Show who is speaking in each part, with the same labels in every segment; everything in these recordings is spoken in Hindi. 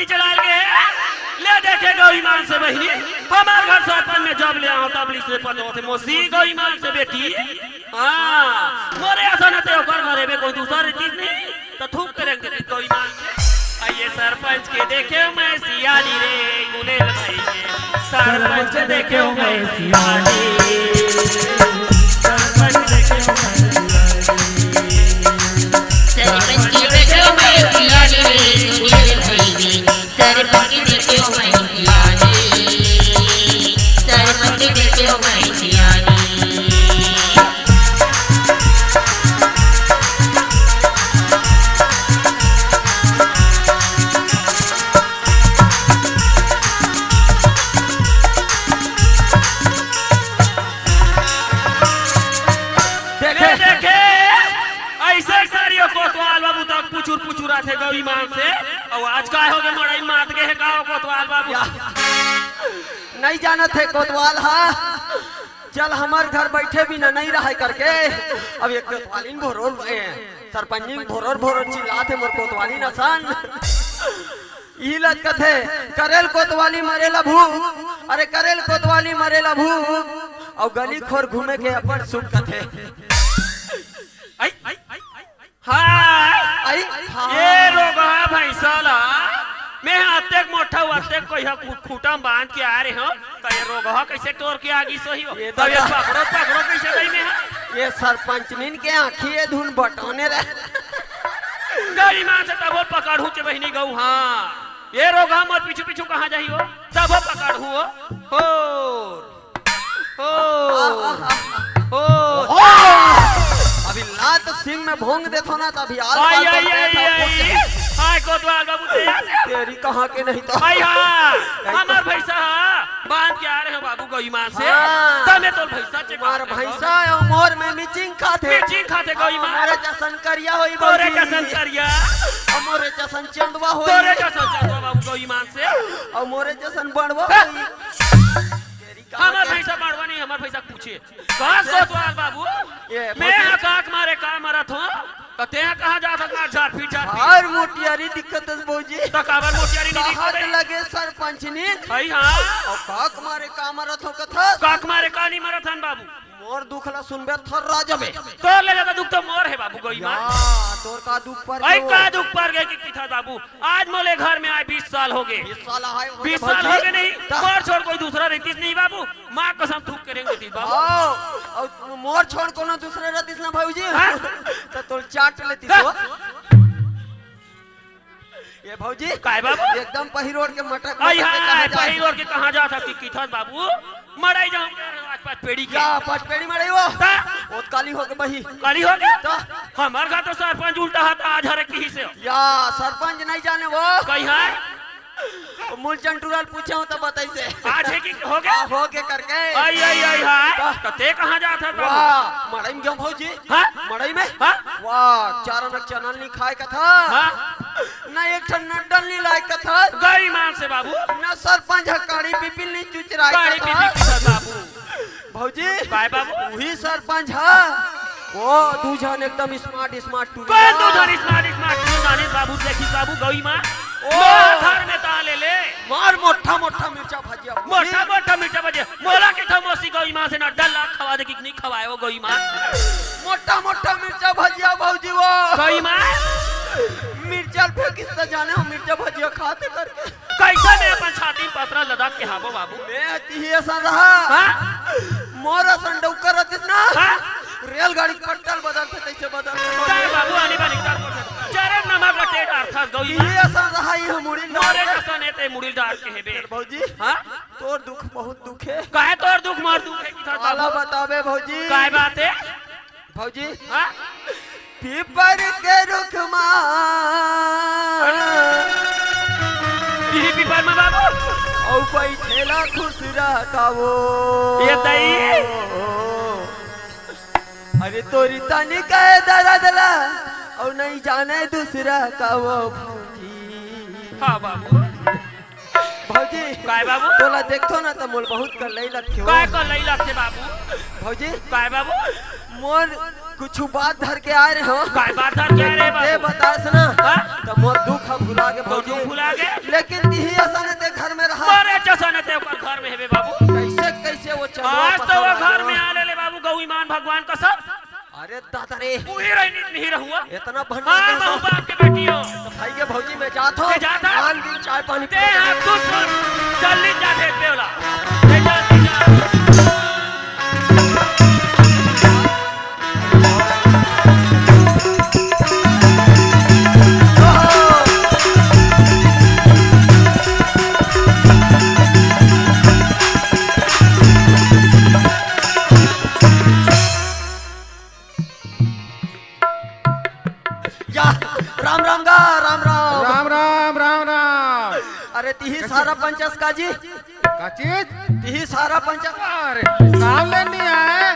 Speaker 1: पानी चला के ले देखे गौ ईमान से बहनी हमार घर सरपंच में जब ले आओ तब से पता होते मोसी गौ ईमान से बेटी हां मोरे ऐसा न ते ओकर घरे में कोई दूसरा चीज नहीं तो थूक करेंगे गौ ईमान से आइए सरपंच के देखे मैं सियानी रे गुलेल भाई के सरपंच देखे मैं सियानी सरपंच देखे
Speaker 2: सरपंच देखे मैं सियानी रे गुलेल भाई के सरपंच देखे मैं सियानी सरपंच देखे मैं सियानी
Speaker 1: पुचुरा थे गौरी मां से और आज का हो गए मड़ई मात के है का कोतवाल बाबू
Speaker 3: नहीं जाना थे कोतवाल हाँ चल हमार घर बैठे भी नहीं रहा करके अब एक कोतवाली भोरोर सरपंच भोरोर भोरोर चिल्लाते मोर कोतवाली नसान ई लत कथे करेल कोतवाली मरेला भू अरे करेल कोतवाली मरेला भू और गली खोर घूमे के अपन सुख कथे
Speaker 1: आई हाय ये रोगा भैंसाला मैं अत्तेक मोटा अत्तेक कहिया खूटा बांध के आ रहे हो तो ये रोगा कैसे तोड़ के आगी सही हो तो ये पकड़ो पकड़ो कैसे गई में
Speaker 3: ये सरपंचनीन के आंखी ये धुन बटाने रहे
Speaker 1: गई मां से तब पकड़ू के बहनी गऊ हां ये रोगा मत पीछू पीछू कहां जाई हो तब पकड़ू हो अभी
Speaker 3: लात सिंह में भोंग देथो ना तभी
Speaker 1: हाय कोतवाल बाबू
Speaker 3: तेरी कहां के नहीं तो
Speaker 1: हाय हां हमार भैंसा बांध के आ रहे हैं बाबू गई मां से तमे तो भैंसा
Speaker 3: मार भैंसा और मोर में मिचिंग खाते
Speaker 1: गई मां
Speaker 3: मोरे जसन करिया होई
Speaker 1: तोरे जसन करिया
Speaker 3: और मोरे जसन चंदवा होई
Speaker 1: तोरे जसन चंदवा बाबू गई मां से
Speaker 3: और मोरे जसन बड़वा होई
Speaker 1: हमार भैंसा बाड़वा नहीं हमार भैंसा पूछे कहां कोतवाल बाबू मैं काक मारे का मारा थो तो ते कहां जा सकना झाड़ फीट
Speaker 3: और मोटियारी दिक्कत है भौजी
Speaker 1: तो काबर मोटियारी नहीं दिक्कत
Speaker 3: लगे सरपंचनी
Speaker 1: भाई हां
Speaker 3: और काक मारे का मारा थो कथा
Speaker 1: काक मारे का नहीं मारा थन बाबू
Speaker 3: मोर दुखला सुनबे थर्रा जबे
Speaker 1: तोर ले जाता दुख तो मोर है बाबू गई मां
Speaker 3: तोर का दुख पर
Speaker 1: आई का दुख पर गए कि था बाबू आज मोले घर में आए 20 साल हो गए
Speaker 3: 20 साल है
Speaker 1: 20 साल हो गए नहीं मोर छोड़ कोई दूसरा रहतीस नहीं बाबू मां कसम थूक करेंगे ती बाबू
Speaker 3: और मोर छोड़ कोनो दूसरे रहतीस ना भौजी तो तोर चाट लेतीस हो ये भौजी
Speaker 1: काय बाबू
Speaker 3: एकदम पहिरोड़ के मटक
Speaker 1: आई हां पहिरोड़ के कहां जा था कि था बाबू मड़ाई जाऊं पांच पेड़ी के
Speaker 3: पांच पेड़ी मड़ाई वो ओत काली हो के बही
Speaker 1: काली हो गया तो हमार का तो सरपंच उल्टा हाथ आज हरे की से
Speaker 3: या सरपंच नहीं जाने वो
Speaker 1: कहीं है
Speaker 3: मूल चंटूराल पूछा हूं तो बताई से
Speaker 1: आज है कि हो गया
Speaker 3: करके
Speaker 1: आई हां तो ते कहां जा था
Speaker 3: वाह मड़ई में क्यों भौजी
Speaker 1: हां
Speaker 3: मड़ई में
Speaker 1: हां
Speaker 3: वाह चारण चनल नहीं खाए का था
Speaker 1: हां
Speaker 3: ना एक ठन नडल नहीं लाए का था
Speaker 1: गई मान से बाबू
Speaker 3: ना सरपंच काड़ी पिपिल नहीं चुचराए
Speaker 1: काड़ी पिपिल बाबू
Speaker 3: भौजी
Speaker 1: काय बाबू
Speaker 3: वही सरपंच है वो दूजन एकदम स्मार्ट टू
Speaker 1: कौन दूजन स्मार्ट टू जाने बाबू देखी बाबू गई मां ओ घर में ताले ले
Speaker 3: मार मोटा मिर्चा भजिया
Speaker 1: मोटा मिर्चा भजिया मोला के थमोसी गई मां से ना डल्ला खवा दे कि नहीं खवाए वो गई मां
Speaker 3: मोटा मिर्चा भजिया भौजी वो
Speaker 1: गई मां
Speaker 3: मिर्चा फेंकिस त जाने हो मिर्चा भजिया खाते करके
Speaker 1: कैसा मैं अपन छाती पत्रा लदा के हाबो बाबू
Speaker 3: मैं तिहे सन रहा
Speaker 1: हां
Speaker 3: मोरा सन डौकर रहतिस ना हां रेलगाड़ी पट्टल बदलते तैसे बदलते
Speaker 1: काय बाबू आनी बानी चरण नमक टेट अर्थात गई
Speaker 3: ये सन रहा ये मुड़ी
Speaker 1: मोरे कसने ते मुड़ी डाल के हेबे
Speaker 3: भौजी
Speaker 1: हां
Speaker 3: तोर दुख बहुत दुख है
Speaker 1: काहे तोर दुख मार दुख है कि था
Speaker 3: आला बतावे भौजी
Speaker 1: काय बात है
Speaker 3: भौजी
Speaker 1: हां
Speaker 3: पीपर के रुख
Speaker 1: पीपर में बाबू
Speaker 3: औ कोई ठेला खुश रहता वो
Speaker 1: ये दई
Speaker 3: अरे तोरी तनी कहे दरदला और नहीं जाने दूसरा का वो भौजी
Speaker 1: हां बाबू
Speaker 3: भौजी
Speaker 1: काय बाबू
Speaker 3: तोला देखतो ना तो मोल बहुत कर लई लगथो
Speaker 1: काय कर लई लगथे बाबू
Speaker 3: भौजी
Speaker 1: काय बाबू
Speaker 3: मोर कुछ बात धर के आ रहे हो
Speaker 1: काय बात धर के रे
Speaker 3: ये
Speaker 1: बाबू
Speaker 3: बतास ना
Speaker 1: हाँ?
Speaker 3: तो मोर दुख हम भुला के
Speaker 1: तो
Speaker 3: भौजी
Speaker 1: तू भुला गए
Speaker 3: लेकिन दिही असन ते घर में रहा
Speaker 1: मारे चसन ते ओकर घर में हेबे बाबू
Speaker 3: कैसे कैसे वो चलो
Speaker 1: आज तो वो घर में आ ले बाबू गौ ईमान भगवान का सब
Speaker 3: अरे दादा रे
Speaker 1: तू ही रही नहीं रहूंगा
Speaker 3: इतना भंड
Speaker 1: हां बहु बाप के बेटी हो
Speaker 3: तो भाई के भौजी में जात हो
Speaker 1: ते जात हो?
Speaker 3: आन दिन चाय पानी
Speaker 1: ते
Speaker 3: पी
Speaker 1: हाथ तू छोड़ जल्दी जा देख पेवला ते जल्दी जा
Speaker 3: या राम राम गा राम राम
Speaker 4: राम राम राम राम
Speaker 3: अरे तिही सारा पंचस का जी
Speaker 4: का चीज
Speaker 3: तिही सारा पंचस
Speaker 4: अरे नाम ले नहीं आए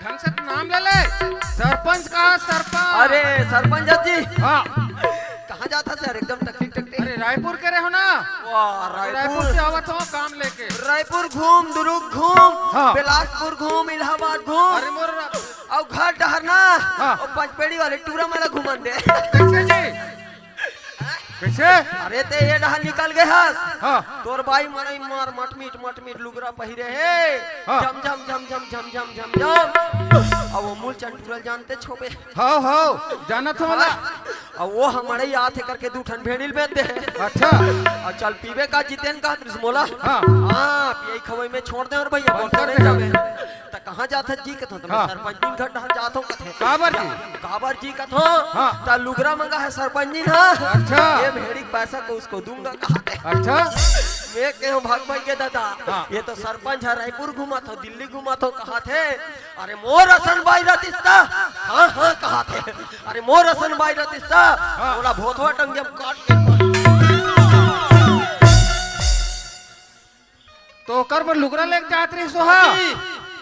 Speaker 4: ढंग से नाम ले ले सरपंच का सरपंच
Speaker 3: अरे सरपंच जी
Speaker 4: हाँ
Speaker 3: कहाँ जाता सर एकदम टकली टकली
Speaker 4: अरे रायपुर के रहे हो ना
Speaker 3: वाह
Speaker 4: रायपुर
Speaker 3: रायपुर
Speaker 4: से आवत हो काम लेके
Speaker 3: रायपुर घूम दुर्ग घूम
Speaker 4: हाँ।
Speaker 3: बिलासपुर घूम इलाहाबाद घूम
Speaker 4: अरे मोर
Speaker 3: और घर डहरना
Speaker 4: हाँ।
Speaker 3: और पंचपेड़ी वाले टूरा मेला घुमन दे
Speaker 4: कैसे जी कैसे
Speaker 3: अरे ते ये डहर निकल गए हस
Speaker 4: हाँ
Speaker 3: तोर बाई मरई मार मट मीट लुगरा पहिरे है
Speaker 4: हाँ।
Speaker 3: झम झम झम झम झम झम झम झम अब वो मूल चंटूरल जानते छोबे
Speaker 4: हो जाना तो मला
Speaker 3: और वो हमारे याद है करके दू ठन भेड़िल बेच दे
Speaker 4: अच्छा
Speaker 3: और चल पीवे का जितेन का मोला
Speaker 4: हाँ।
Speaker 3: हाँ पियई खवई में छोड़ दे और भैया बोल
Speaker 4: कर
Speaker 3: नहीं
Speaker 4: दे।
Speaker 3: जावे त कहां जात है जी कथो तुम
Speaker 4: हाँ।
Speaker 3: सरपंच दिन घर डहर जात हो कथे
Speaker 4: काबर जी
Speaker 3: काबर जी कथो
Speaker 4: हाँ।
Speaker 3: त लुगरा मंगा है सरपंच जी हां
Speaker 4: अच्छा।
Speaker 3: ये भेड़ी के पैसा को उसको दूंगा कहते
Speaker 4: अच्छा
Speaker 3: मैं के हूं भाग भाई के दादा
Speaker 4: हाँ।
Speaker 3: ये तो सरपंच है रायपुर घुमा था दिल्ली घुमा था कहा थे अरे मोर असन बाई रतिस्ता हाँ हाँ कहा थे अरे मोर असन बाई रतिस्ता बोला भोथवा टंगे काट के
Speaker 4: तो कर बर लुगरा लेके जात रही सोहा
Speaker 3: जी।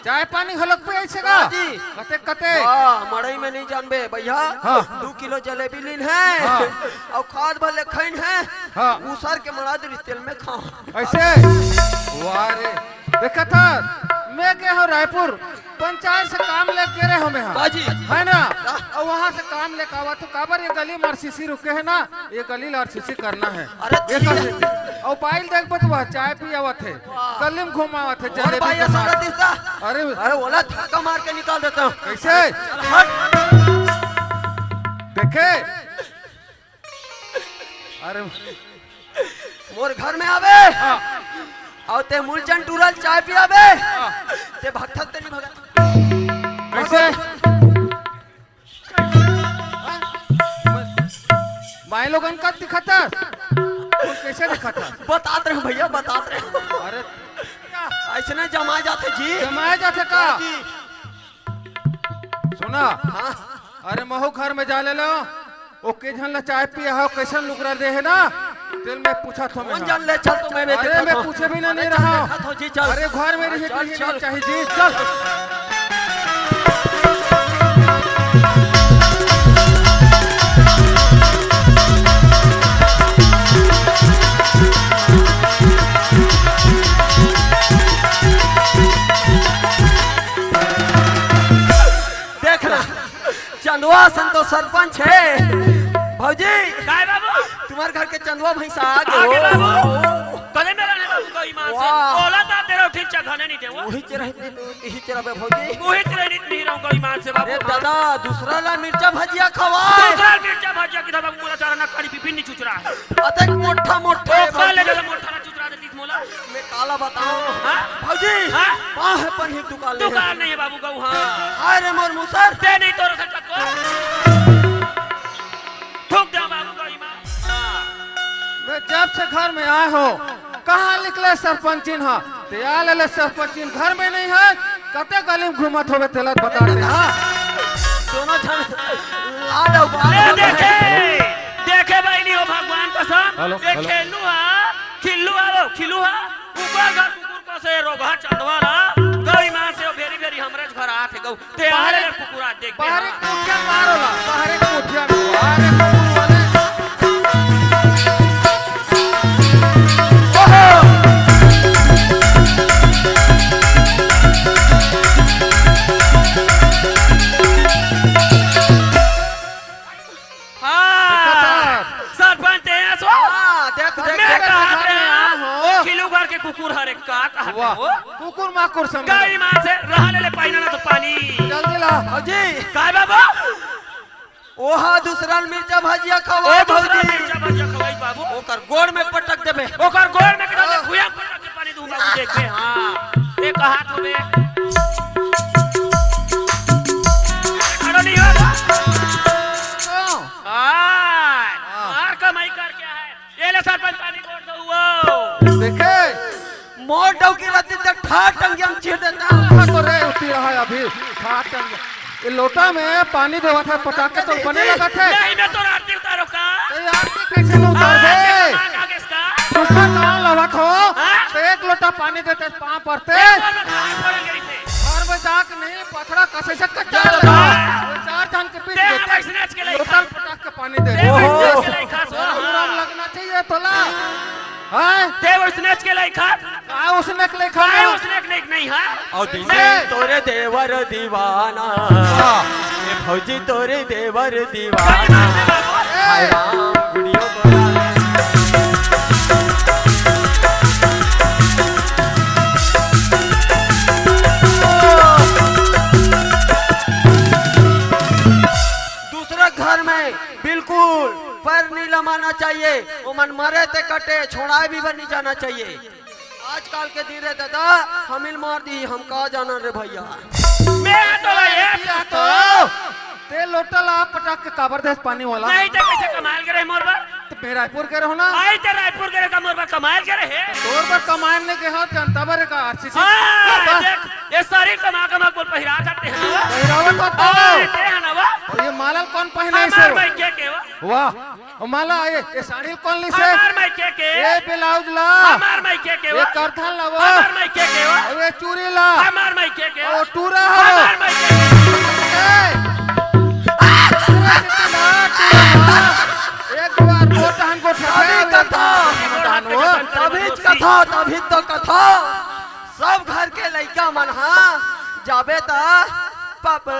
Speaker 4: चाय पानी हलक पे ऐसे का
Speaker 3: हाँ जी।
Speaker 4: कते कते
Speaker 3: वाह मड़ई में नहीं जानबे भैया
Speaker 4: हाँ।
Speaker 3: 2 किलो जलेबी लीन है
Speaker 4: हाँ।
Speaker 3: और खाद भले खैन है
Speaker 4: हाँ।
Speaker 3: उसर के मड़ा दे तेल में खाओ
Speaker 4: ऐसे वारे देखा था मैं क्या हूँ रायपुर पंचायत से काम लेके रहे हो मैं
Speaker 3: बाजी।
Speaker 4: है ना और वहाँ से काम लेके आवा तो काबर ये गली आरसीसी रुके है ना ये गली आरसीसी करना है
Speaker 3: अरे
Speaker 4: ये
Speaker 3: ठीक
Speaker 4: कर
Speaker 3: है।
Speaker 4: देते। और पाइल देख बत वह चाय पी आवत है गली में घुमावत है
Speaker 3: और
Speaker 4: जलेबी
Speaker 3: भाई
Speaker 4: के
Speaker 3: असन
Speaker 4: साथ।
Speaker 3: रतिस्ता
Speaker 4: अरे
Speaker 3: अरे बोला धक्का मार के निकाल देता हूँ
Speaker 4: कैसे
Speaker 3: चल हट
Speaker 4: देखे अरे
Speaker 3: मोर घर में आवे
Speaker 4: हाँ,
Speaker 3: और ते मूलचंद टूरल चाय पियाबे ते भगत ते नहीं भगत
Speaker 4: कैसे माई लोगन का दिखाता कैसे दिखाता
Speaker 3: बतात रहे भैया बतात रहे
Speaker 4: अरे
Speaker 3: ऐसे नहीं जमा जाते जी
Speaker 4: जमाया जाते का
Speaker 3: जी
Speaker 4: सुना
Speaker 3: हाँ
Speaker 4: अरे महू घर में जा ले लो ओके झन ला चाय पिया हो कैसन लुकरा दे है ना दिल में पूछा तो
Speaker 3: कौन
Speaker 4: मैं
Speaker 3: जान ले चल तो मैं भी
Speaker 4: अरे
Speaker 3: देखा
Speaker 4: मैं
Speaker 3: था।
Speaker 4: पूछे भी ना
Speaker 3: अरे
Speaker 4: नहीं
Speaker 3: चल
Speaker 4: रहा
Speaker 3: देखा था जी चल
Speaker 4: अरे घर में रही
Speaker 3: चल, चल।
Speaker 4: चाहिए जी चल
Speaker 3: देखना चंदवा संतो सरपंच है भौजी
Speaker 1: काय बाबू
Speaker 3: तुम्हारे घर के चंदवा भैंसा आ
Speaker 1: आगे
Speaker 3: गए
Speaker 1: बाबू कदे मेरा ने बाबू गौ ईमान से
Speaker 3: वाह।
Speaker 1: बोला था तेरा ठीक चखने नहीं दे वो
Speaker 3: वही चेहरा यही चेहरा पे भौजी
Speaker 1: वही क्रेडिट नहीं रहूं गौ ईमान से बाबू
Speaker 3: अरे दादा दूसरा ला मिर्चा भजिया खवाए
Speaker 1: दूसरा मिर्चा भाजिया की बाबू मोला चारा ना कड़ी पिपिन नहीं चुचरा है
Speaker 3: अतक मोटा मोटे
Speaker 1: ओ काले ले मोटा ना चुचरा देती मोला
Speaker 3: मैं काला बताऊं
Speaker 1: हाँ?
Speaker 3: भौजी
Speaker 1: हाँ?
Speaker 3: पाह है पन्ही दुकान ले
Speaker 1: दुकान नहीं है बाबू गौ हां
Speaker 3: अरे मोर मुसर
Speaker 1: दे नहीं तोरा से टक्को ठोक दे बाबू गौ ईमान हां
Speaker 4: मैं जब से घर में आया हो कहाँ निकले सरपंचिन हा तैयार ले सरपंचिन घर में नहीं है कते गली में घूमत होवे तेला बता दे हाँ
Speaker 3: दोनों जन लाल और बाल
Speaker 1: ले
Speaker 3: हो गए
Speaker 1: देखे
Speaker 3: हैं।
Speaker 1: देखे भाई नहीं हो भगवान कसम
Speaker 4: हेलो,
Speaker 1: ये
Speaker 4: हेलो।
Speaker 1: खेलू हा खिल्लू हा खिल्लू हा ऊपर घर कुकुर को से रोगा चंदवाला गौ ईमान से भेरी भेरी हमरे घर आथे गौ ते आले कुकुरा देख दे
Speaker 4: बाहर
Speaker 1: हाँ।
Speaker 4: कोठिया मारोला बाहर कोठिया अरे कुकुर वाले
Speaker 3: देख
Speaker 1: मैं
Speaker 3: देख
Speaker 1: कहा
Speaker 4: घर में आया हो।
Speaker 1: खिलू घर के कुकुर हरे का कहा
Speaker 4: वाह
Speaker 1: हो
Speaker 4: कुकुर माकुर समझ
Speaker 1: गई मां से रहा ले पानी ना तो पानी
Speaker 4: जल्दी ला
Speaker 3: भौजी
Speaker 1: काय बाबा
Speaker 3: ओहा दूसरा मिर्चा भजिया
Speaker 1: ओ
Speaker 3: खवा
Speaker 1: दूसरा
Speaker 3: भौजी
Speaker 1: मिर्चा भजिया खवाई बाबू
Speaker 3: ओकर गोड़ में पटक देबे
Speaker 1: ओकर गोड़ में किधर ले खुया पटक के पानी दूं बाबू देख के हां एक हाथ होवे खड़ो नहीं होगा हां मार कमाई कर क्या है ये ले सरपंच पानी कोड़ दो वो
Speaker 4: देखे
Speaker 3: मोर डौ की रत्ती तक ठाट टंगी हम चीर देता
Speaker 4: कहाँ तो रे उठी रहा है अभी खाटन ये लोटा में पानी देवा था पटाख के तो बने लगा थे
Speaker 1: नहीं मैं तो आरती उतारो का
Speaker 4: तो यार ये कैसे न उतार दे
Speaker 1: आगे इसका
Speaker 4: सूखा कहाँ लवत हो
Speaker 1: हाँ?
Speaker 4: तो एक लोटा पानी देते पाँव पड़ते घर में जाके नहीं पथरा कसे से कच्चा लगा चार जन के बीच देते लोटा पटाख के पानी दे राम लगना चाहिए तोला
Speaker 1: उसने के लाई खा
Speaker 4: का उसने के लिए
Speaker 1: काय
Speaker 4: खाना
Speaker 1: उसने नहीं है
Speaker 3: और दिसे तोरे देवर दीवाना ये फौजी तोरे देवर दीवाना हाय राम गुड़ियो बोला दूसरा घर में बिल्कुल पैर नहीं लमाना चाहिए वो मन मरे ते कटे छोड़ाए भी नहीं जाना चाहिए आजकल के दिन रे दादा हमिल मार दी हम कहा जाना रे भैया
Speaker 1: मैं तो ये
Speaker 4: तो ते लोटा ला पटाख के काबर दे पानी वाला
Speaker 1: नहीं तो कैसे कमाल करे मोरबा
Speaker 4: तो रायपुर के रहो ना
Speaker 1: आई ते रायपुर करे का मोरबा कमाल करे है
Speaker 4: तोर पर कमाने ने के हाथ जनता भरे का आरसीसी
Speaker 1: हां देख ये सारी कमा कमा को पहिरा करते हैं
Speaker 4: पहिरावत होता
Speaker 1: ओए ते है ना वा
Speaker 4: और ये मालल कौन पहने से
Speaker 1: हमार भाई के
Speaker 4: वाह और माला ये साड़ी कौन ली से
Speaker 1: हमार भाई के
Speaker 4: ये ब्लाउज ला
Speaker 1: हमार भाई के
Speaker 4: ये करथन ला वो
Speaker 1: हमार भाई के
Speaker 4: और ये चूड़ी ला
Speaker 1: हमार भाई के
Speaker 4: और टूरा
Speaker 1: हमार
Speaker 4: हो
Speaker 1: भाई के
Speaker 4: एक बार मोटहन को
Speaker 3: अभी कथा तभी कथा तभी तो कथा सब घर के लड़का मन हाँ जाबे ता पापा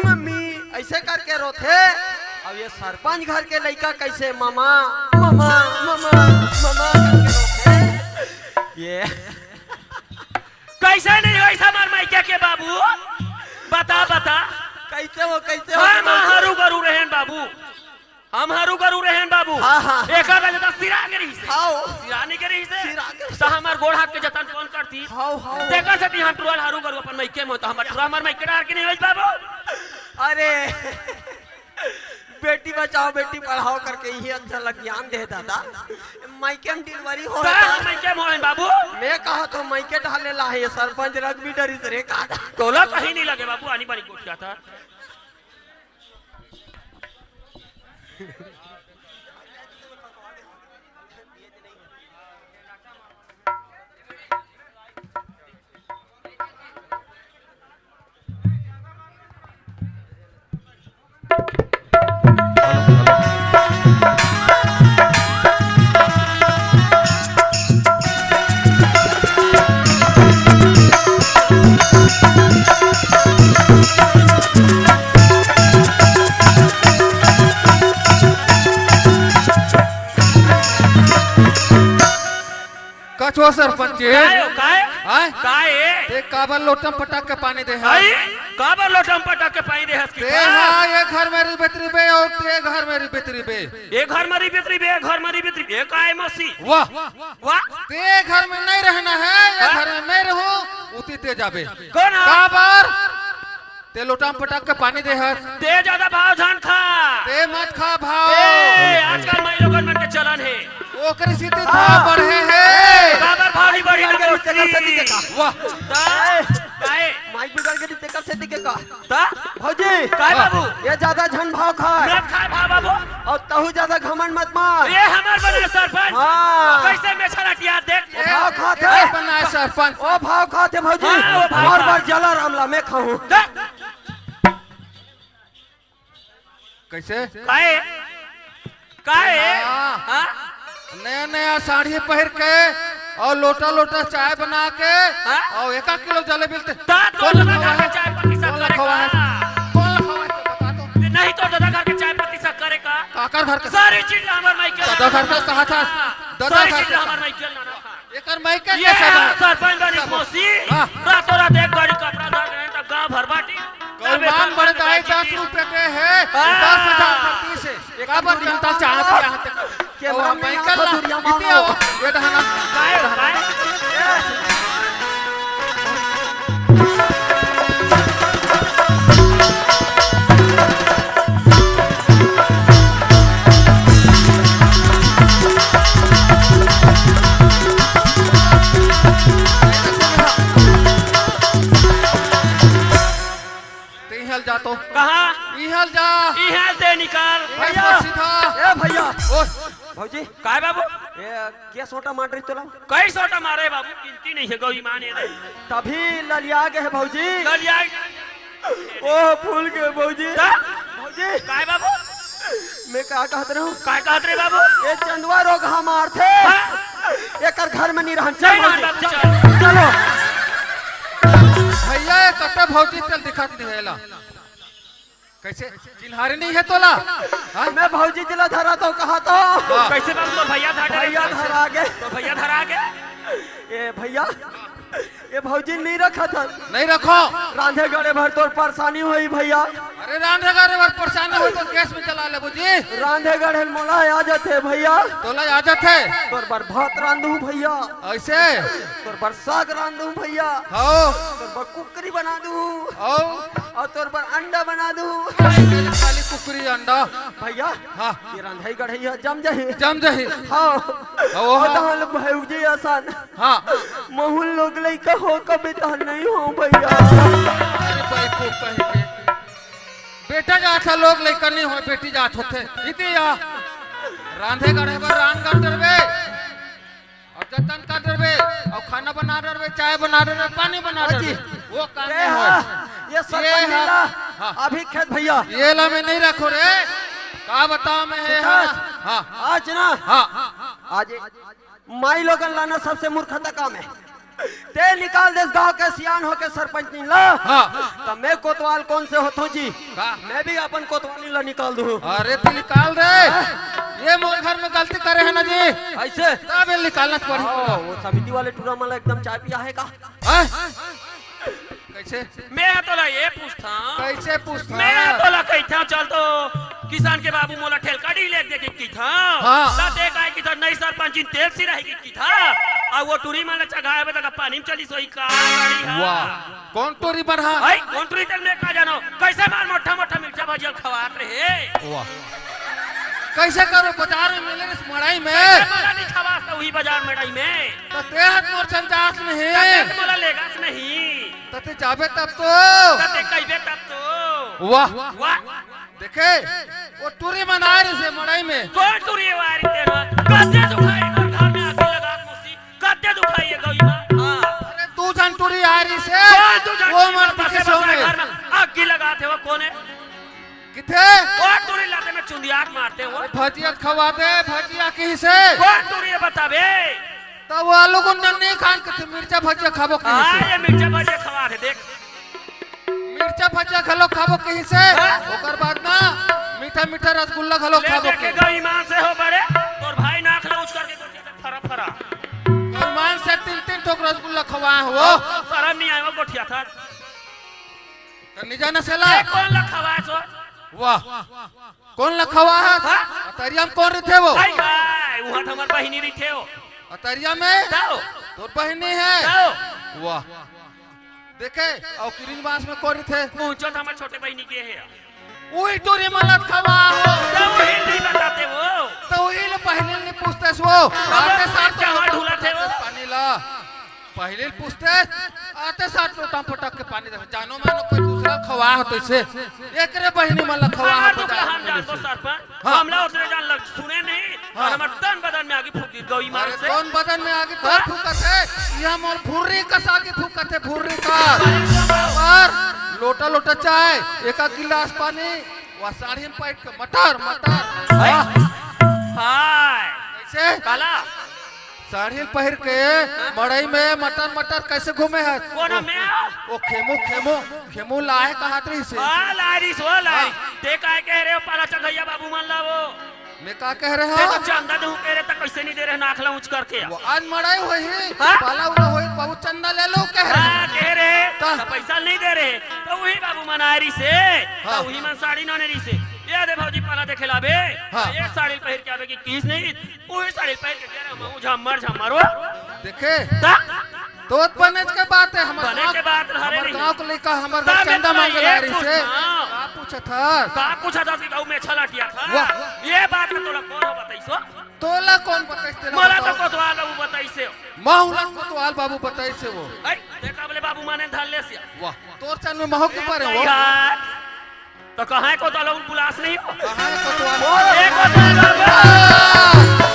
Speaker 3: मम्मी ऐसे करके रोथे अब ये सरपंच घर के लड़का कैसे मामा मामा मामा मामा करके रोथे ये
Speaker 1: कैसे नहीं हो ऐसा मार माइके के बाबू बता बता
Speaker 3: कैसे हो
Speaker 1: हम हरू गरू रहेन बाबू हम हरू गरू रहेन बाबू
Speaker 3: हाँ, हाँ।
Speaker 1: एक आधा जता सिरा के रही से
Speaker 3: हाओ
Speaker 1: सिरानी के रही से
Speaker 3: सिरा के रही से।
Speaker 1: तो हमार गोड़ हाथ के जतन कौन करती
Speaker 3: हाओ हाओ
Speaker 1: देखा से हम टुरल हरू गरू अपन माइके में तो हम टुरा हमार माइके डार के नहीं होई बाबू
Speaker 3: अरे बेटी बचाओ बेटी पढ़ाओ करके यही अच्छा लग ज्ञान दे दादा माइके में डिलीवरी हो
Speaker 1: तो माइके मोहन बाबू
Speaker 3: मैं कहा तो माइके ढाले ला है सरपंच रग भी डरी से रे का
Speaker 1: तोला कहीं नहीं लगे बाबू आनी बानी कोट क्या था
Speaker 4: कछुआ सरपंच
Speaker 1: काय काय
Speaker 4: ते काबर लोटम पटाख के पानी दे
Speaker 1: आई काबर लोटम पटा के पाई दे हस की
Speaker 4: ते हां ये घर मेरी बेतरी बे और ते घर मेरी बेतरी बे
Speaker 1: एक घर मरी बितरी बे घर मरी बितरी एक आए मसी
Speaker 4: वाह
Speaker 1: वाह
Speaker 4: ते घर में नहीं रहना है ये घर में मैं रहूं उती ते जाबे
Speaker 1: कौन है
Speaker 4: काबर ते लोटम पटाख के पानी दे हस
Speaker 1: ते ज्यादा भाव जान खा
Speaker 4: ते मत खा भाव
Speaker 1: ए आजकल माई लोगन मन के चलन है
Speaker 4: ओकरी सीधे भाव बढ़े है
Speaker 1: काबर भाव नहीं बढ़ी
Speaker 3: बिगड़
Speaker 1: लगे
Speaker 3: के दिक्कत से दिखे का
Speaker 4: वाह
Speaker 1: काय
Speaker 3: माइक बिगड़ के दिक्कत से दिखे का
Speaker 1: ता
Speaker 3: भौजी
Speaker 1: काय बाबू
Speaker 3: ये ज्यादा झन भाव खाए
Speaker 1: मत खा भाव बाबू
Speaker 3: और तहु ज्यादा घमंड मत मार
Speaker 1: ये हमार बने सरपंच
Speaker 3: हाँ।
Speaker 1: कैसे में छड़ा किया देख
Speaker 3: भाव खाते
Speaker 4: ये बनाए सरपंच
Speaker 3: ओ भाव खाते भौजी
Speaker 1: हाँ, वो भाव
Speaker 3: और
Speaker 1: खा।
Speaker 3: बार जला रामला मैं खाऊं
Speaker 4: कैसे
Speaker 1: काय काय
Speaker 4: हाँ।
Speaker 1: हां
Speaker 4: नया नया साड़ी पहन के और लोटा लोटा चाय बना के
Speaker 1: हाँ?
Speaker 4: और 1 किलो जलेबी
Speaker 1: ता तो दादा घर के चाय पत्ती
Speaker 4: कौन
Speaker 1: सब
Speaker 4: लखवा है
Speaker 1: करेगा
Speaker 4: कौन लखवा है बता दो
Speaker 1: नहीं तो दादा घर के चाय पत्ती सब करेगा
Speaker 4: काकर घर के
Speaker 1: सारी चीज हमार माई के
Speaker 4: दादा घर के कहा था दादा
Speaker 1: सही
Speaker 4: खाते
Speaker 1: चीज हमर नहीं चल ना
Speaker 4: एकर मैं के
Speaker 1: ये
Speaker 4: सब
Speaker 1: सरपंच बनी मौसी
Speaker 4: हाँ।
Speaker 1: रातों रात एक गाड़ी कपड़ा धर गए तब गांव भर बाटी
Speaker 4: कौन बड़े दाई 10 रुपए के है 10,000 प्रति से काबर जनता चाहत है यहाँ तक
Speaker 3: कैमरा में
Speaker 4: मैं
Speaker 3: आंखों दुनिया मांगो।
Speaker 4: ये ढाना
Speaker 1: काय
Speaker 4: इहल जा तो
Speaker 1: कहां
Speaker 4: इहल जा
Speaker 1: इहां से निकाल
Speaker 3: भैया
Speaker 4: सीधा
Speaker 3: ए भैया
Speaker 4: ओ
Speaker 3: भौजी
Speaker 1: काय बाबू
Speaker 3: ये क्या सोटा मार रही तोला
Speaker 1: कई सोटा मारे बाबू गिनती नहीं है गौ ईमान है
Speaker 3: तभी ललिया गए है भौजी
Speaker 1: गलिया
Speaker 3: ओ फूल के भौजी
Speaker 1: का?
Speaker 3: भौजी
Speaker 1: काय बाबू
Speaker 3: मैं क्या कहत रहा हूँ
Speaker 1: काय कहत रे बाबू
Speaker 3: ये चंदवा रोग हमार थे
Speaker 1: हाँ?
Speaker 3: एकर घर में नहीं रहन
Speaker 1: नहीं
Speaker 3: चल
Speaker 1: रहन
Speaker 3: भौजी
Speaker 1: बाबू, चल।
Speaker 3: चलो
Speaker 4: भैया ये कट्टे भौजी तेल दिखत नहीं हैला कैसे चिन्हारी नहीं है तोला हाँ?
Speaker 3: मैं भौजी जिला धरा तो कहा तो
Speaker 1: कैसे बाबू तो भैया था
Speaker 3: भैया धरा गए
Speaker 1: तो भैया धरा के
Speaker 3: ए भैया ये भौजी नहीं रखा था
Speaker 4: नहीं रखो
Speaker 3: रांधे गड़े भर तो परेशानी हुई भैया
Speaker 4: अरे रांधे गारे बार परेशानी हो तो गैस में चला ले बुजी
Speaker 3: रांधे गड़े मोला आ जाते भैया
Speaker 4: तोला आदत है
Speaker 3: तोर बर भात रांधू भैया
Speaker 4: ऐसे
Speaker 3: तोर बर साग रांधू भैया
Speaker 4: हो
Speaker 3: तोर बर कुकरी बना दूं
Speaker 4: हो
Speaker 3: और तोर पर अंडा बना दूं
Speaker 4: खाली कुकरी अंडा
Speaker 3: भैया
Speaker 4: हाँ
Speaker 3: ये रांधाई गढ़ैया जम जाही
Speaker 4: जम जही
Speaker 3: हाँ
Speaker 4: ओ,
Speaker 3: और तहल भौजी आसान
Speaker 4: हाँ
Speaker 3: महूल लोग लइका हो कभी तहल नहीं हो भैया
Speaker 4: अरे भाई को कह के बेटा जात है लोग लेकर नहीं हो बेटी जात होते इति या रांधे गड़े पर रान कर डरबे और जतन कर डरबे और खाना बना डरबे चाय बना डरबे पानी बना डरबे वो काम
Speaker 3: ये
Speaker 4: नहीं हो
Speaker 3: हाँ, ये सब
Speaker 4: ये हाँ,
Speaker 3: ला
Speaker 4: हाँ।
Speaker 3: अभी खेत भैया
Speaker 4: ये ला मैं नहीं रखो रे का बताओ मैं है हाँ
Speaker 3: आज ना
Speaker 4: हाँ
Speaker 3: आज माई लोगन लाना सबसे मूर्खता काम है ते निकाल देस गांव के सियान होके सरपंच नहीं ला
Speaker 4: हाँ
Speaker 3: तो मैं कोतवाल कौन से होतो जी
Speaker 4: का?
Speaker 3: मैं भी अपन कोतवाली ला निकाल दूं
Speaker 4: अरे तू निकाल रे ये मोर घर में गलती करे है ना जी
Speaker 3: ऐसे
Speaker 4: तब ये निकालना पड़ी
Speaker 3: वो समिति वाले टूरा माला एकदम चाय पिया है का
Speaker 4: हाँ? कैसे
Speaker 1: मैं तो ला ये पूछता
Speaker 4: कैसे पूछता
Speaker 1: मैं तो ला कहता चल तो किसान के बाबू मोला ठेलका डी ले दे की था
Speaker 4: हाँ।
Speaker 1: ता देख आए की था नहीं सरपंच इन तेल सी रहेगी की था और वो टूरी माला चगाए बता पानी में चली सोई का गाड़ी है
Speaker 4: वाह कौन टोरी बना
Speaker 1: भाई कौन टूरी तेल में का जानो कैसे मार मोटा मोटा मिर्चा भजिया खवात रहे
Speaker 4: वाह कैसे करो बाजार में मिले इस मड़ाई में
Speaker 1: कैसे माला नहीं खवात तो वही बाजार में में
Speaker 4: तो तेहत मोर संजास नहीं
Speaker 1: तब मोला लेगा नहीं
Speaker 4: तो ते जाबे तब तो
Speaker 1: तते कइबे तब तो
Speaker 4: वाह
Speaker 1: वाह
Speaker 4: देखे वो टोरी बना रहे से मड़ाई में
Speaker 1: कौन टूरी वारी तेरा कत्ते दुखाई और घर में आके लगा मुसी कत्ते दुखाई है गई मां हां
Speaker 4: अरे तू जन टोरी आ रही से
Speaker 1: कौन तू जान
Speaker 4: वो मर पीछे सो में
Speaker 1: घर में आग की लगाते हो कौन है
Speaker 4: किथे
Speaker 1: कौन टूरी लाते में चुंदियाट मारते हो
Speaker 4: भजिया खवा दे भजिया की से
Speaker 1: कौन टूरी है बताबे
Speaker 4: तो वो आलू गुंडा नहीं खान के मिर्चा भजिया खाबो की
Speaker 1: हां
Speaker 4: से
Speaker 1: ये मिर्चा भजिया खवा दे देख
Speaker 4: मिर्चा भजिया खलो खाबो की से ओकर बाद ना मीठा मीठा रसगुल्ला खलो
Speaker 1: ले
Speaker 4: खाबो
Speaker 1: देखे गई ईमान से हो बड़े तोर भाई नाक ले उच करके गोटिया फरा फरा
Speaker 4: मेहमान से 3-3 ठोक रसगुल्ला खवा हो
Speaker 1: शर्म नहीं आयो गोटिया था
Speaker 4: तो नहीं जाना सेला
Speaker 1: कौन लखवा सो
Speaker 4: वाह कौन लखवा है अतरिया में कौन रहे वो
Speaker 1: भाई भाई वहां हमार बहिनी रही थे हो
Speaker 4: अतरिया में
Speaker 1: जाओ
Speaker 4: तोर बहनी है
Speaker 1: जाओ
Speaker 4: वाह देखे और किरिन बास में कौन थे
Speaker 1: पूछो तो हमारे छोटे बहिनी के है
Speaker 4: वही टोरी मलत खवा हो
Speaker 1: तो वही नहीं बताते वो
Speaker 4: तो वही ले पहले ने पूछते सो आते साथ
Speaker 1: जहाँ ढूला थे वो
Speaker 4: पानी ला पहले पूछते आते साथ लोटा पटक के पानी दे जानो मानो कोई दूसरा खवा हो तो इसे एक रे बहनी मल खवा
Speaker 1: हमार
Speaker 4: हो
Speaker 1: दुखला हम जान तो सर पर
Speaker 4: हाँ।
Speaker 1: हमला उतरे जान लग सुने नहीं और हमार तन बदन में आगे फूक दी गई मार
Speaker 4: अरे
Speaker 1: से
Speaker 4: कौन बदन में आगे तो फूकत है यह मोर फुर्री कस आगे फूकत है फुर्री का और लोटा लोटा चाय एक गिलास पानी वा साड़ी में पैट के मटर मटर
Speaker 1: हाय
Speaker 4: कैसे
Speaker 1: काला
Speaker 4: साड़ी में पहन के मड़ई में मटर मटर कैसे घूमे है
Speaker 1: कोना में
Speaker 4: वो खेमो खेमो खेमो लाए कहा तरी से
Speaker 1: आ लारिस हो लारिस ते काय कह रहे हो पाला चढ़ैया बाबू मान ला वो
Speaker 4: मैं का कह रहे
Speaker 1: ते तो
Speaker 4: हो
Speaker 1: चंदा दे कह रहे तो कैसे नहीं दे रहे नाखला ऊंच करके
Speaker 4: वो आज मड़ाई होई
Speaker 1: हाँ?
Speaker 4: पाला उला होई बहुत चंदा ले लो कह रहे
Speaker 1: हाँ कह रहे
Speaker 4: ता-
Speaker 1: तो पैसा नहीं दे रहे तो वही बाबू मनारी से
Speaker 4: हाँ।
Speaker 1: तो वही मन साड़ी नानेरी से ये दे भौजी पाला देखे लाबे
Speaker 4: हाँ।
Speaker 1: ये साड़ी पहन के आवे की किस नहीं वही साड़ी पहन के दे रहा मऊ झम्मर झम्मर हो
Speaker 4: देखे
Speaker 1: ता
Speaker 4: तो बने के बात है हमारे
Speaker 1: बने के बात हरे नहीं
Speaker 4: गांव को लेकर हमारे
Speaker 1: ता
Speaker 4: घर चंदा
Speaker 1: मैं
Speaker 4: मांगे
Speaker 1: ये
Speaker 4: ला रही से
Speaker 1: पूछना।
Speaker 4: का पूछा था
Speaker 1: का पूछा था कि गाँव में अच्छा लाटिया था
Speaker 4: वाह।
Speaker 1: ये बात में तोला कौन हो बताइसो
Speaker 4: तोला कौन बताइस तेरा
Speaker 1: मला तो
Speaker 4: बताओ।
Speaker 1: कोतवाल बाबू बताइसे
Speaker 4: माहुला कोतवाल बाबू बताई से वो
Speaker 1: ऐ देखा बोले बाबू माने धाल ले सिया
Speaker 4: वाह तोर चन में महक के पारे वो
Speaker 1: यार तो कहाँ है कोतवाल बाबू बुलास नहीं हो
Speaker 4: कहां है कोतवाल
Speaker 1: ए कोतवाल बाबू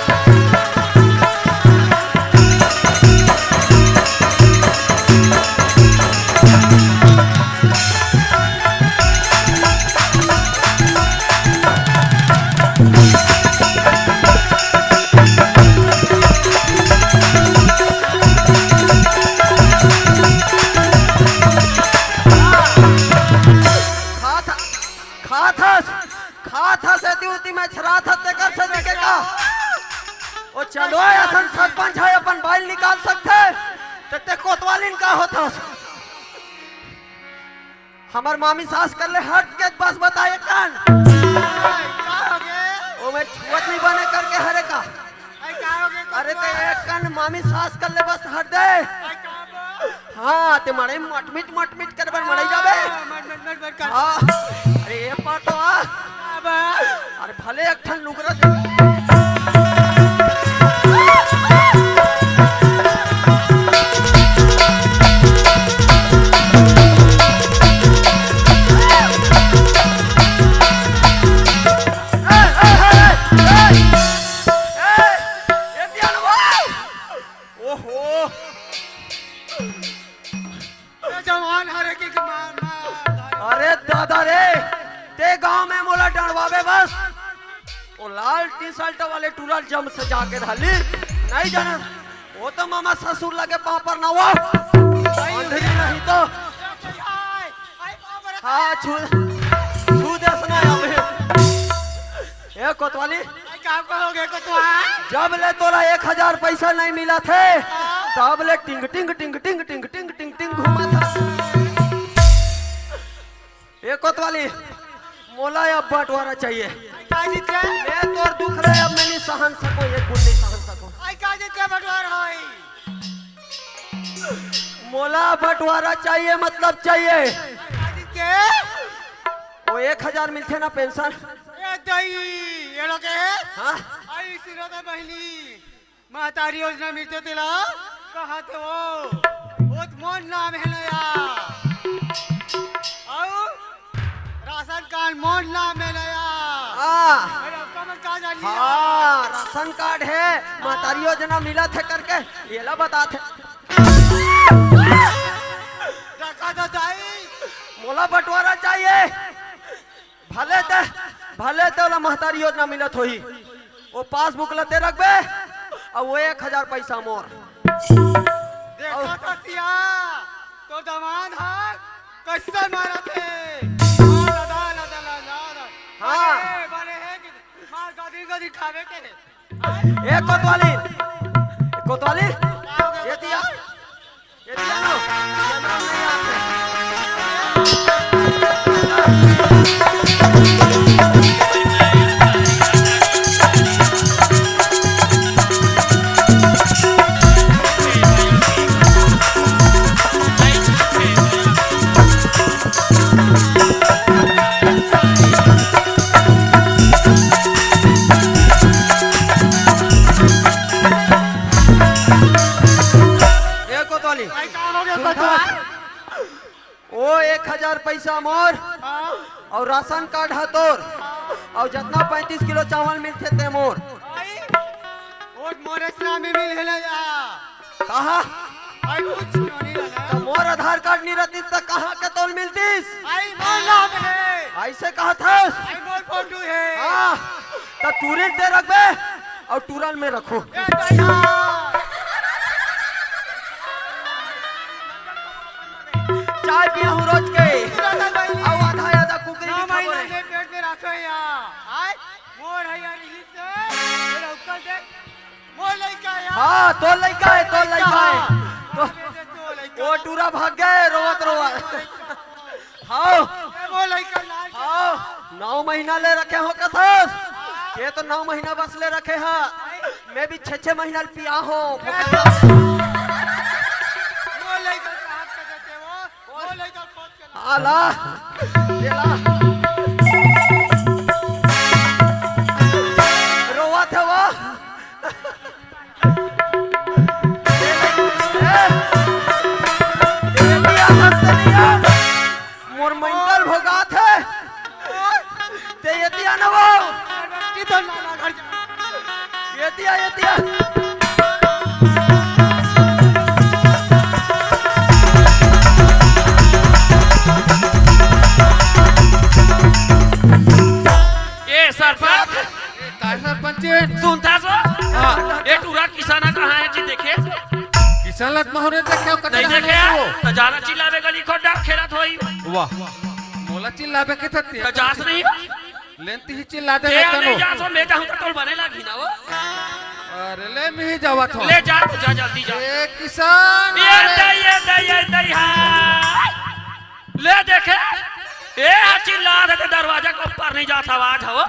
Speaker 3: खा था से ड्यूटी में छरा था ते कर से के का ओ चलो असन सरपंच है अपन बाइल निकाल सकते ते कोतवालिन का होता हमार मामी सास कर ले हट के बस बताए कान ओ मैं छुअत नहीं बने करके हरे का अरे ते एक कान मामी सास कर ले बस हट दे हाँ ते मड़े मटमिट कर बन मड़े जाबे हाँ अरे ये पाटो अरे भले एक ठन लुगरा अरे दादा रे ते गांव में मोला डरवावे बस ओ लाल टी शर्ट वाले टूरल जम से जाके धाली नहीं जाना वो तो मामा ससुर लगे पाँव पर ना वो अंधेरी नहीं तो हाँ छू देसना ए कोतवाली जब ले तोला 1000 पैसा नहीं मिला थे तब ले टिंग टिंग टिंग टिंग टिंग टिंग टिंग टिंग घुमा था ए कोतवाली मोला अब बंटवारा चाहिए मैं तोर दुख रहे अब मैं नहीं सहन सको ये कुल नहीं सहन सको मोला बंटवारा चाहिए मतलब चाहिए वो 1000 मिलते ना पेंशन हाँ
Speaker 5: महतारी योजना मिलते तिला कहा थे वो मन नाम है नया और राशन कार्ड मोन नाम है नया
Speaker 3: हाँ राशन कार्ड है महतारी योजना मिला थे करके ये ला बता थे
Speaker 5: रखा तो दाई
Speaker 3: मोला बंटवारा चाहिए भले ते वाला महतारी योजना मिलत होई वो पासबुक लते रखबे और वो 1000 पैसा मोर
Speaker 5: देखा तो सिया तो दमान है कैसे मारा थे
Speaker 3: हाँ।
Speaker 5: बड़े है कि मार गदी खावे के
Speaker 3: ए कोतवाली ये दिया नो ये नाम नहीं आते ए कोतवाली वो 1000 पैसा मोर और राशन कार्ड है तोर और जितना 35 किलो चावल मिलते थे मोर
Speaker 5: मोरे नाम में मिल है या
Speaker 3: कहा
Speaker 5: आई कुछ नहीं रहा
Speaker 3: तो मोर आधार कार्ड नहीं रहती तो कहाँ के तोल मिलतीस
Speaker 5: आई मोर नाम है
Speaker 3: ऐसे कहा था
Speaker 5: आई मोर फोटो है
Speaker 3: हाँ तो टूरिल दे रखबे और टूरल में रखो
Speaker 5: ए दया
Speaker 3: चाय पिया हूँ रोज के और आधा कुकरी
Speaker 5: ना
Speaker 3: की खबर
Speaker 5: महीना
Speaker 3: है
Speaker 5: पेट में रखो या आई मोर है यार वो लड़का है
Speaker 3: हाँ तो लड़का है तो लड़का है तो
Speaker 5: वो लड़का
Speaker 3: वो टूरा भाग गए रोवत रोवत हाँ
Speaker 5: वो लड़का लाल
Speaker 3: हाँ 9 महीना ले रखे हो कथस ये तो 9 महीना बस ले रखे हैं मैं भी 6 महीना पिया हूँ
Speaker 5: वो लड़का कहाँ पे देते वो लड़का खोद के ला।
Speaker 3: आला ये ला रोवा थे वो मोर मेंटल भोगा थे ते ये दिया ना वो
Speaker 5: की तो नाना घर जा
Speaker 3: ये दिया
Speaker 1: ए सरपंच
Speaker 4: काय सरपंच
Speaker 1: सुनता सो ये टूरा किसाना कहाँ है जी देखे
Speaker 4: किसान लत महोने देखे
Speaker 1: नहीं देखे तो जाना चिल्लावे गली को डाक खेलत होई
Speaker 4: वाह मोला चिल्लाबे के थते
Speaker 1: तो जास नहीं
Speaker 4: लेंती ही चिल्ला दे
Speaker 1: ए
Speaker 4: तनो
Speaker 1: नहीं जासो मैं जाऊं तो तोल बने लगी ना वो
Speaker 4: अरे ले मी जावत हो
Speaker 1: ले जा तू जा जल्दी जा
Speaker 4: ए किसान
Speaker 1: ये दई हाय ले देखे ए चिल्ला दे तो दरवाजा को ऊपर नहीं जाता आवाज हो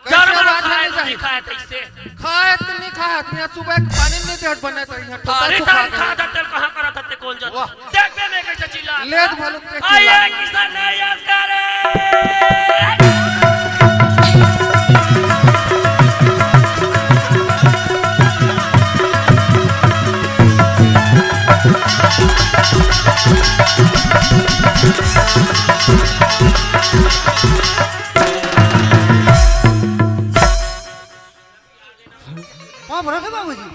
Speaker 4: कैसे
Speaker 1: जर
Speaker 4: आवाज
Speaker 1: खाए
Speaker 4: नहीं जाती?
Speaker 1: दिखाए तैसे
Speaker 4: खाए तो नहीं खाए यहाँ सुबह के पानी नहीं देट बने तो यहाँ टोटा
Speaker 1: अरे
Speaker 4: सुखा
Speaker 1: तारी खा
Speaker 4: गए
Speaker 1: दते कहां करा दते कौन जाता
Speaker 4: वाह।
Speaker 1: देख बे मैं कैसे चिल्ला
Speaker 4: लेद भालू के
Speaker 1: आइए
Speaker 4: चिल्ला
Speaker 1: किसान नहीं याद करे
Speaker 5: हाँ बोला था बाबूजी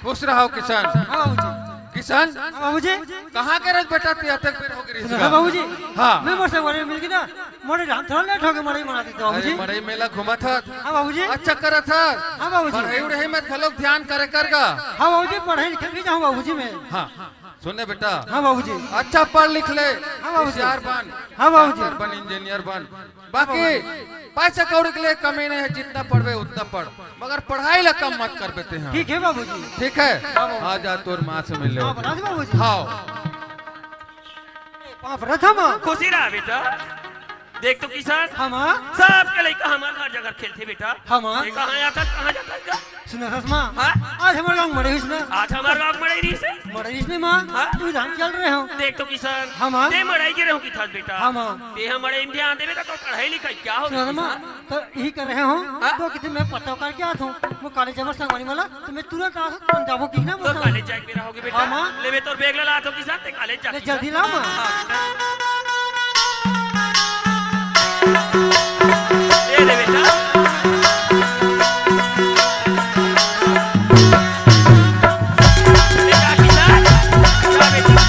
Speaker 4: खुश रहो किसान
Speaker 5: हाँ बाबूजी
Speaker 4: किसान
Speaker 5: बाबूजी
Speaker 4: कहाँ के रख बेटा तू तक फिर हो गई
Speaker 5: सुनो बाबूजी
Speaker 4: हाँ
Speaker 5: मैं मोर से वाले मिल गई ना मोरे राम थोड़ा लेट हो गए मड़ई मना दी तो
Speaker 4: अरे
Speaker 5: बाबूजी
Speaker 4: मरई मेला घुमा था
Speaker 5: हाँ बाबूजी
Speaker 4: अच्छा करा था
Speaker 5: हाँ बाबूजी
Speaker 4: पढ़ाई उड़ाई में खलोग ध्यान करे करगा
Speaker 5: हाँ बाबूजी पढ़ाई लिखे भी जाऊँ बाबूजी मैं
Speaker 4: हाँ सुनने बेटा
Speaker 5: हाँ बाबूजी
Speaker 4: अच्छा पढ़ लिख ले
Speaker 5: हाँ बाबूजी।
Speaker 4: होशियार बन
Speaker 5: हाँ बाबूजी।
Speaker 4: डॉक्टर बन इंजीनियर बन बाकी पैसा कौड़ी के लिए कमी नहीं है जितना पढ़वे उतना पढ़ मगर पढ़ाई ला कम मत कर देते हैं
Speaker 5: ठीक है बाबूजी
Speaker 4: ठीक है आ जा तोर माँ से मिल ले
Speaker 5: हाँ बना दे बाबूजी
Speaker 4: हाँ
Speaker 5: वहाँ पर था माँ
Speaker 1: खुशी रहा बेटा देख तो किसान
Speaker 5: हाँ माँ
Speaker 1: सब के लड़का हमारे घर जगह खेलते बेटा
Speaker 5: हाँ माँ
Speaker 1: ये कहाँ आता कहाँ जाता इसका
Speaker 5: सुनो सस माँ
Speaker 1: हाँ?
Speaker 5: आज हमारे गाँव मरे उसमें
Speaker 1: आज हमारे गाँव मड़ई रही से
Speaker 5: मरे इसमें माँ
Speaker 1: हाँ?
Speaker 5: तू धान चल रहे हो
Speaker 1: देख तो किसान
Speaker 5: हाँ माँ
Speaker 1: ते मड़ई के रहूं की था बेटा
Speaker 5: हाँ माँ
Speaker 1: ते हम मड़ई में ध्यान देवे तो पढ़ाई लिखाई क्या हो
Speaker 5: सुनो माँ तो यही कर रहे हो
Speaker 1: हाँ?
Speaker 5: तो कितने मैं पता करके आता हूँ वो कॉलेज जब संगवानी वाला तो मैं तुरंत आ सकता जाबो की ना
Speaker 1: तो कॉलेज जाके रहोगे बेटा
Speaker 5: हाँ, माँ।
Speaker 1: लेवे तो बैग ला तो किसान ते कॉलेज जा
Speaker 5: ले जल्दी लाओ माँ
Speaker 1: ये ले बेटा बेटा किसान जा बेटा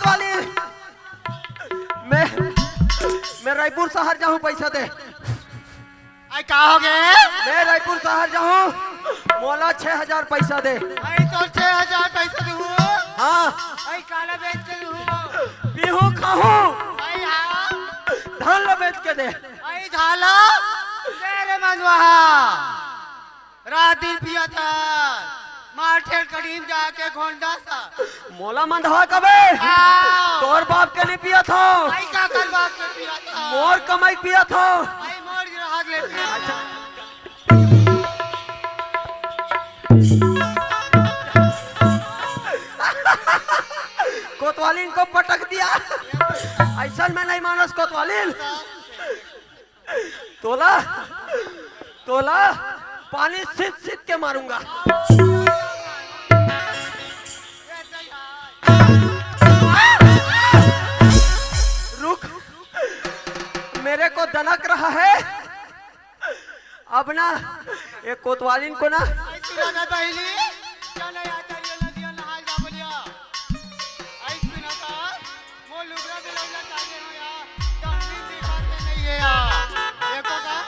Speaker 3: वाली मैं रायपुर शहर जाऊँ पैसा दे
Speaker 5: आई कहा हो गए
Speaker 3: मैं रायपुर शहर जाऊँ मोला 6000 पैसा दे
Speaker 5: आई तो 6000 पैसा दूँ
Speaker 3: हाँ
Speaker 5: आई काला बेच के दूँ
Speaker 3: बिहू खाऊं
Speaker 5: आई हाँ
Speaker 3: धान ला बेच के दे
Speaker 5: आई झाला तेरे मनवा रात दिन पिया था मार्टेल करीब जाके घोंडा सा
Speaker 3: मोला मंदवा कबे तोर बाप के लिए पिया था
Speaker 5: आई का करवा के पिया था
Speaker 3: मोर कमाई पिया था
Speaker 5: आई मोर ग्राहक ले पिया था
Speaker 3: कोतवाली को पटक दिया ऐसा मैं नहीं मानस कोतवाली तोला तोला पानी सीत सीत के मारूंगा रुक मेरे को दनक रहा है अब ना ये कोतवालिन को ना
Speaker 5: आई सुना था पहली चल आता ये नदिया नहा जा बोलिया आई सुना था वो लुगड़ा दे लौला तागे हो यार कमी दिखाते नहीं है यार देखो का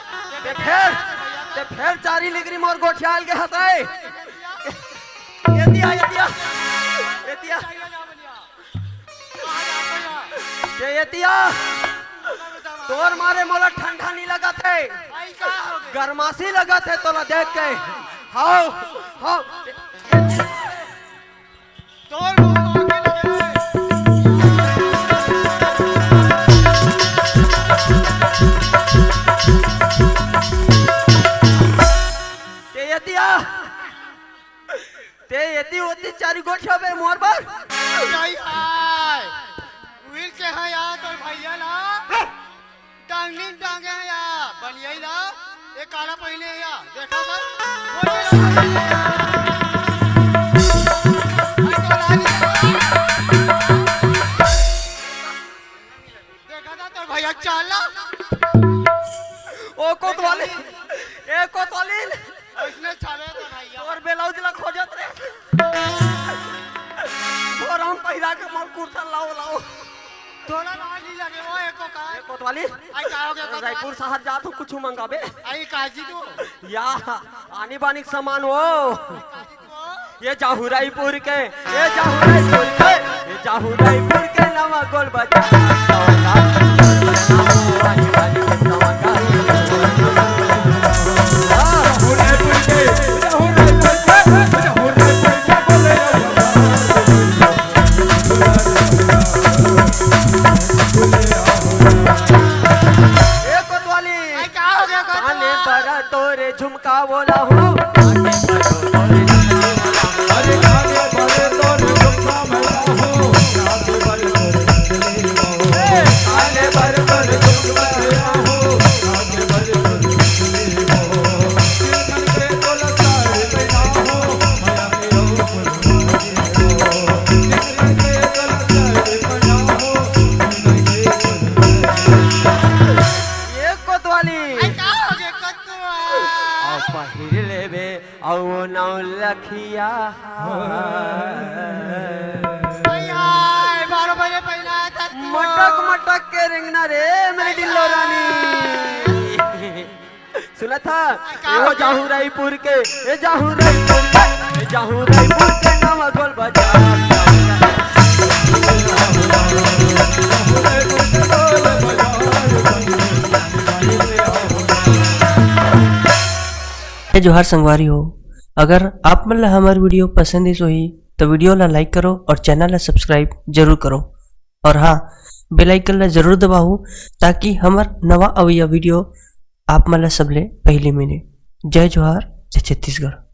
Speaker 3: ते फिर चारी लिगरी मोर गोठियाल के हंसाए एतिया एतिया एतिया
Speaker 5: चाहिए जा बोलिया कहाँ जा बोलिया
Speaker 3: ये एतिया तोर मारे मोला ठंडा नहीं लगा थे
Speaker 5: आई कहाँ हो गए
Speaker 3: गरमासी लगा थे तोला देख के हाओ हाओ
Speaker 5: तोर मुंह आगे लगे
Speaker 3: ते यति होती चारी गोठ बे मोर पर
Speaker 5: नहीं आए व्हील के हैं यार तो भैया ना टांगनी टांगे हैं यार बनिया ना ये काला पहने है यार देखा था देखा था तो भैया चाला
Speaker 3: ओ कोतवाली ए कोतवाली
Speaker 5: इसने छाले तो भैया
Speaker 3: और ब्लाउज ला खोजत रे और हम पहिरा के मोर कुर्ता लाओ लाओ
Speaker 5: थोड़ा लाली लगे वो एको का
Speaker 3: ए कोतवाली
Speaker 5: आई का हो गया
Speaker 3: रायपुर शहर जा तो कुछ मंगाबे
Speaker 5: आई काजी तो
Speaker 3: या आनी बानी के सामान हो
Speaker 5: काजी तो
Speaker 3: ये जाहुराईपुर के ये जाहुराईपुर के नवा गोल बजा
Speaker 5: आई का हो गया
Speaker 3: काने पर तोरे झुमका बोला हूँ
Speaker 5: आई का हो गया कतुआ
Speaker 3: पहिर लेबे औ नौ लखिया
Speaker 5: आई 12 बजे पहले आया था तू।
Speaker 3: मटक मटक के रेंगना रे मेरी डिल्लो रानी सुना था यो जाहुराईपुर के ए जाहुराईपुर के नवा गोल बजा
Speaker 6: जोहार संगवारी हो। अगर आप मन ला हमार वीडियो पसंद है ही तो वीडियो ला लाइक करो और चैनल ला सब्सक्राइब जरूर करो और हाँ बेल आइकन ला जरूर दबाओ ताकि हमार नवा अवैया वीडियो आप मन ला सबले पहले मिले। जय जोहार, जय छत्तीसगढ़।